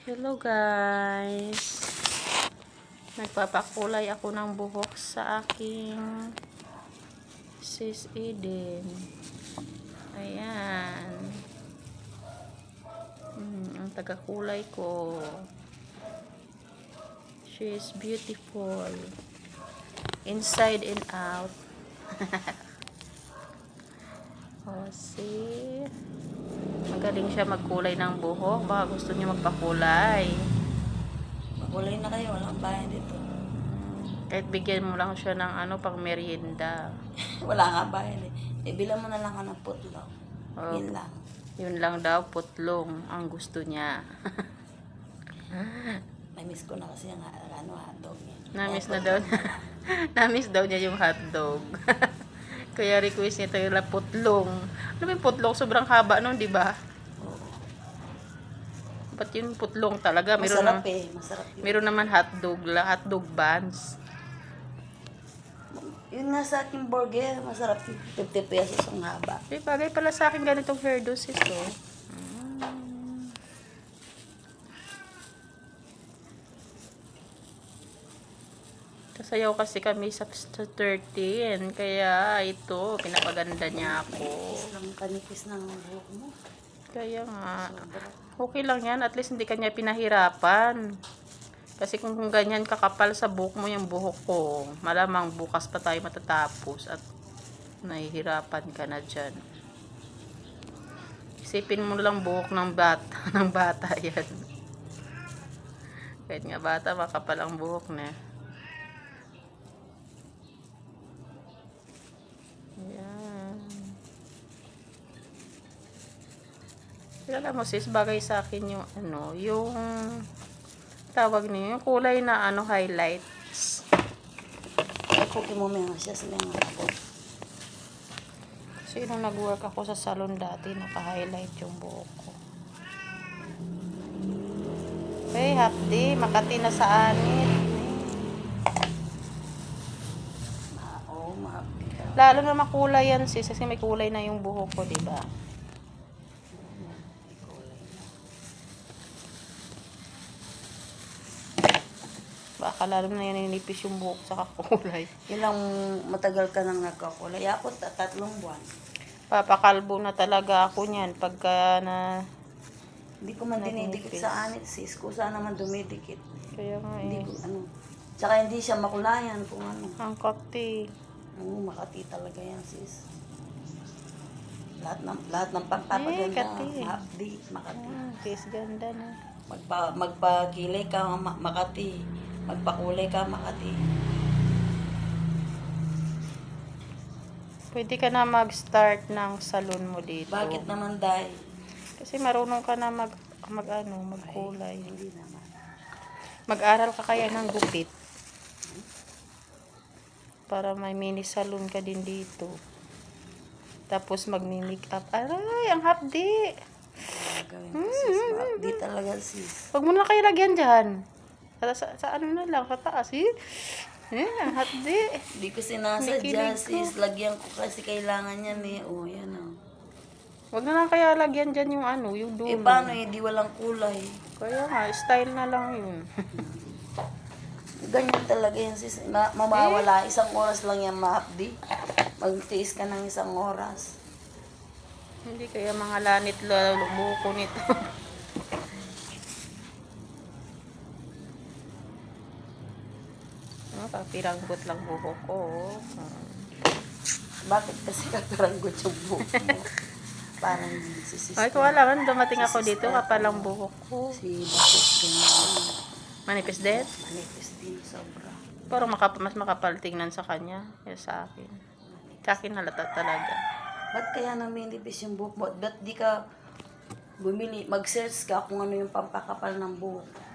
Hello guys, nagpapakulay ako ng buhok sa aking sis Eden. Ayan, ang tagakulay ko. She is beautiful inside and out. Oh, see, magaling siya magkulay ng buhok. Baka gusto niya magpakulay. Makulay na kayo, walang bayan dito. Kahit bigyan mo lang siya ng pang merienda. Wala nga bayan eh. Bilang mo na lang ka ng putlaw. Oh, Yun lang. yun lang daw, putlong ang gusto niya. Namiss ko na kasi ang hotdog niya. Namiss na daw. Namiss daw niya yung hotdog. Kaya request niya tayo na putlong. Ano ba yung putlong? Sobrang haba nun, di ba? Oo. Ba't yung putlong talaga? Meron Masarap naman, masarap yun. meron naman hotdog buns. Yun nga sa aking burger, masarap yun. 50 pesos ang haba. Eh, bagay pala sa akin ganitong hairdo sis, oh. Kasayaw kasi kami sa 13, kaya ito, pinapaganda niya ako. Kanipis ng buhok mo. Kaya nga, Sobra. okay lang yan, at least hindi kanya pinahirapan. Kasi kung ganyan kakapal sa buhok mo yung buhok ko, malamang bukas pa tayo matatapos at nahihirapan ka na dyan. Isipin mo lang buhok ng bata, ng bata yan. Kahit nga bata, makapal ang buhok na. Ayan. Alam mo sis, bagay sa akin yung yung tawag niyo, yung kulay na highlights. Ay, puki mo mga siya sa mga ako. Kasi nung nag-work ako sa salon dati, naka-highlight yung buhok ko. Hey, hapdi, Makati na sa anit. Oo, mahabi ka. Lalo na makulay yan sis, kasi may kulay na yung buhok ko, di ba? May kulay na. Baka lalo na yan ninipis yung buhok sa kakulay. Ilang matagal ka nang nagkakulay. Ako, 3 buwan. Papakalbo na talaga ako niyan pagka na... Hindi ko man dinidikit sa anit, sis. Kusa naman dumidikit. Kaya nga Hindi eh. ko, Tsaka hindi siya makulayan kung ano. Ang kati. Oo, Makati talaga yan, sis. Lahat ng pagpapaganda, Kati. Makati, Makati. Kiss ganda na. Magpakilay ka, Makati. Magpakulay ka, Makati. Pwede ka na mag-start ng salon mo dito. Bakit naman dahil? Kasi marunong ka na magkulay. Hindi naman. Mag-aral ka kaya ng gupit. Para may mini salon ka din dito. Tapos magmi-make up. Aray, ang hapdi. Gagawin ko, sis. Makati talaga, sis. Huwag mo na kayo lagyan dyan. Sa ano na lang, sa taas. Ang hapdi. Hindi ko sinasadya, Nakikinig ko. sis. Lagyan ko kasi kailangan yan eh. Oh, yan oh. Huwag na lang kaya lagyan dyan yung yung dulo. Eh, paano eh? Di walang kulay. Kaya nga, style na lang yun. Ganyan talaga yan, sis. Mamawala. 1 oras lang yan, mahapdi. Magtiis ka ng 1 oras. Hindi kaya mga lanit lumuko nito. Papiranggot lang buhok ko. Bakit kasi kataranggot yung buhok mo? Parang si sis. Ay, ko alam, dumating ako dito, kapalang buhok ko. Si Bakit ganyan. Manipis din? Manipis din, sobra. Pero mas makapal tingnan sa kanya. Kaya sa akin. Sa akin halata talaga. Ba't kaya naminipis yung buhok mo? Ba't di ka bumili, mag-search ka kung ano yung pampakapal ng buhok?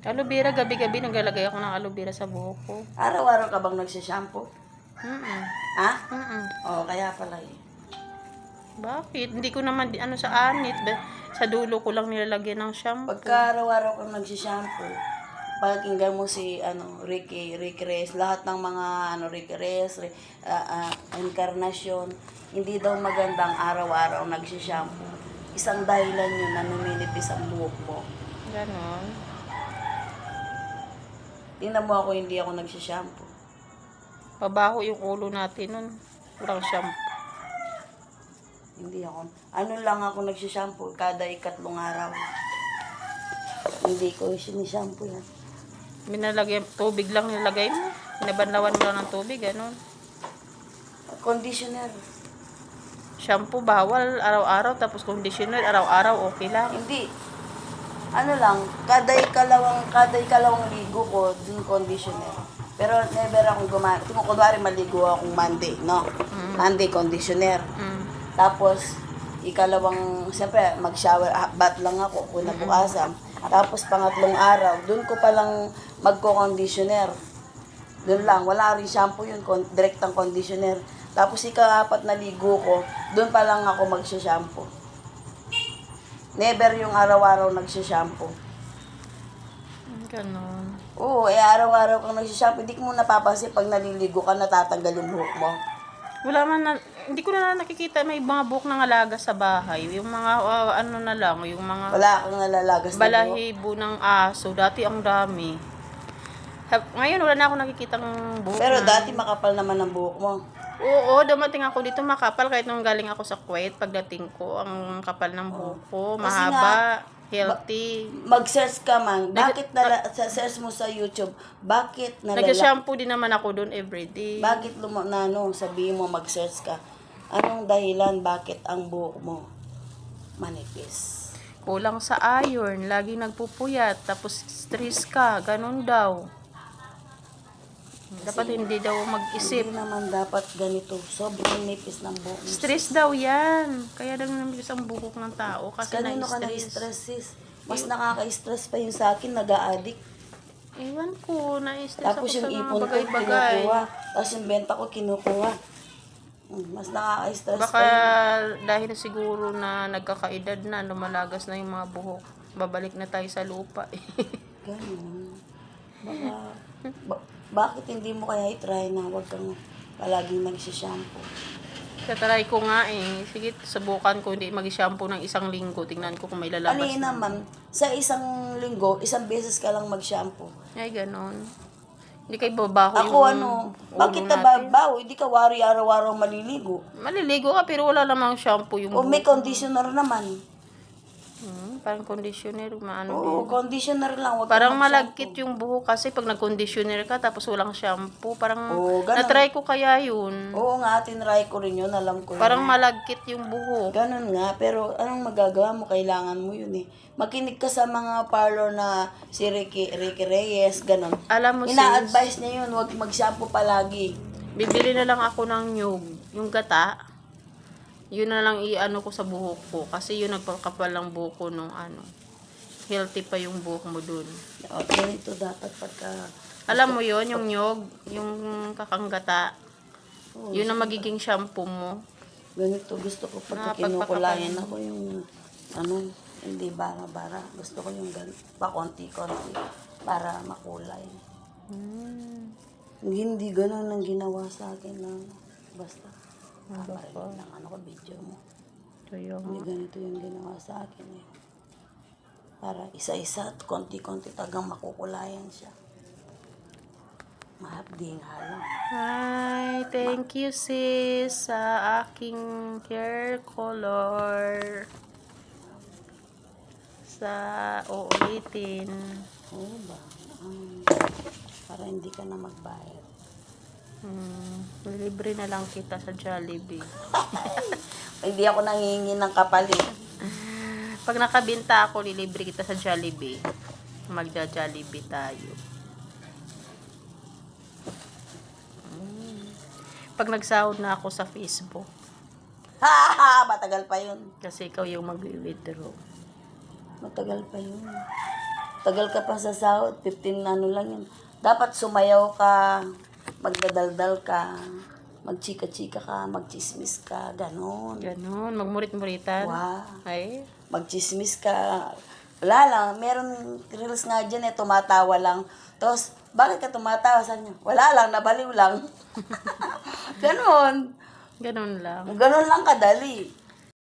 Aloe vera, gabi-gabi naglalagay ako ng aloe vera sa buhok ko. Araw-araw ka bang nagsishampoo? Ha? Oo, kaya pala eh. Bakit? Hindi ko naman sa anit. Sa dulo ko lang nilalagyan ng shampoo. Pagka araw-araw kang nagsishampoo, pakinggan mo si Ricky Reyes, lahat ng mga Ricky Reyes, Encarnacion, hindi daw magandang araw-araw nagsishampoo. isang dahilan yun na numinipis ang buhok mo. Ganon. Tingnan mo ako, hindi ako nagsishampoo. Pabaho yung ulo natin nun. Walang shampoo. Hindi ako. Ano lang ako nagsishampoo kada ikatlong araw. Hindi ko sinishampoo yan. Minalagay, tubig lang nilagay mo. Binabanlawan mo lang ng tubig, ganon. Conditioner. Shampoo bawal araw-araw, tapos conditioner araw-araw, okay lang. Hindi. Ano lang, kada ikalawang ligo ko, din conditioner. Pero never akong gumamit. Kunwari maligo akong Monday, no? Monday conditioner. Tapos, siyempre, mag-shower, bath lang ako, kinabukasan. Tapos, pangatlong araw, dun ko palang magko-conditioner. Dun lang, wala rin shampoo yun, direktang conditioner. Tapos, ika-apat na ligo ko, dun pa lang ako magsha-shampoo. Never yung araw-araw nagsha-shampoo. Ganon. Oo, araw-araw kang nagsha-shampoo, hindi mo napapansin pag naliligo ka, natatanggal yung buhok mo. Wala man na, hindi ko na nakikita may mga buhok ng alaga sa bahay. Yung mga, ano na lang, yung mga Wala kang nalalagas na buhok. balahibo ng aso. Dati ang dami. Ngayon, wala na ako nakikitang buhok. Pero dati makapal naman ang buhok mo. Oo, dumating ako dito makapal kahit nung galing ako sa Kuwait. Pagdating ko, ang kapal ng buhok ko. Kasi Mahaba, healthy. Mag-search ka man. Bakit search mo sa YouTube? Bakit Nag-shampoo din naman ako doon everyday. Bakit sabihin mo mag-search ka? Anong dahilan bakit ang buhok mo manipis? Kulang sa iron, lagi nagpupuyat, tapos stress ka, ganun daw. Dapat hindi daw mag-isip. Hindi naman dapat ganito. Sobrang nipis ng buhok mo. Stress daw yan. Kaya daw nipis ang buhok ng tao kasi Kanino ka na-stress. na-stress, sis? Mas nakaka-stress pa yung sa akin, nag-a-addict. Ewan ko, na-stress Tapos ako sa yung mga ipon ko, bagay-bagay. kinukuha. Tapos yung benta ko, kinukuha. Mas nakaka-stress Baka pa yun. dahil siguro na nagkakaedad na, lumalagas na yung mga buhok. Babalik na tayo sa lupa. Ganun. Bakit hindi mo kaya i-try na huwag kang palaging nagsishampoo? Tatry ko nga eh. Sige, subukan ko hindi mag-shampoo ng isang linggo. Tingnan ko kung may lalabas Ano naman, sa isang linggo, isang beses ka lang mag-shampoo. Ay, ganon. Hindi kayo babaho Ako bakit ulo ka natin. babaho? Hindi ka wari araw-araw maliligo. Maliligo ka pero wala namang shampoo yung O may buhok. conditioner naman. Parang conditioner, maano Oo, din. conditioner lang. Wag Parang kang malagkit mag-shampoo. yung buhok kasi pag nag-conditioner ka tapos walang shampoo. Parang Oo, ganun. na-try ko kaya yun. Oo nga, tinry ko rin yun. Alam ko yun. Parang malagkit yung buhok. Ganun nga, pero anong magagawa mo? Kailangan mo yun eh. Makinig ka sa mga parlor na si Ricky Reyes, ganun. Alam mo Ina-advise niya yun, huwag mag-shampoo palagi. bibili na lang ako ng nyug, yung gata. Yun na lang i-ano ko sa buhok ko. Kasi yun nagpakapal ng buhok ko nung healthy pa yung buhok mo dun. O, ganito dapat pagka... Alam mo yun, yung nyog, yung kakanggata. Oo, Yun ang magiging shampoo mo. Ganito, gusto ko pagka kinukulayan ako yung, hindi bara-bara. Gusto ko yung pa-konti-konti para makulay. Hindi ganun ang ginawa sa akin na basta. Ko video mo. Kaya Hindi ganito yung ginawa sa akin eh. Para isa-isa at konti-konti tagang makukulayan siya. Mahapdi nga lang. Hi, thank you sis sa aking hair color. Sa uulitin. Oo ba? Para hindi ka na magbayad. Libre na lang kita sa Jollibee. Hindi ako nangihingi ng kapalit. Pag nakabinta ako, lilibre kita sa Jollibee. Magja-Jollibee tayo. Pag nagsahod na ako sa Facebook, Matagal pa yun. kasi ikaw yung mag-withdraw. Matagal pa yun. Tagal ka pa sa sahod. 15 lang yun. Dapat sumayaw ka, magdadaldal ka, magchika-chika ka, magchismis ka, ganon. Ganon, magmurit-muritan. Wow. Ay, Magchismis ka. Wala lang. Meron reels nga dyan tumatawa lang. Tapos, bakit ka tumatawa sa niya? Wala lang, nabaliw lang. Ganon. ganon lang. Ganon lang kadali.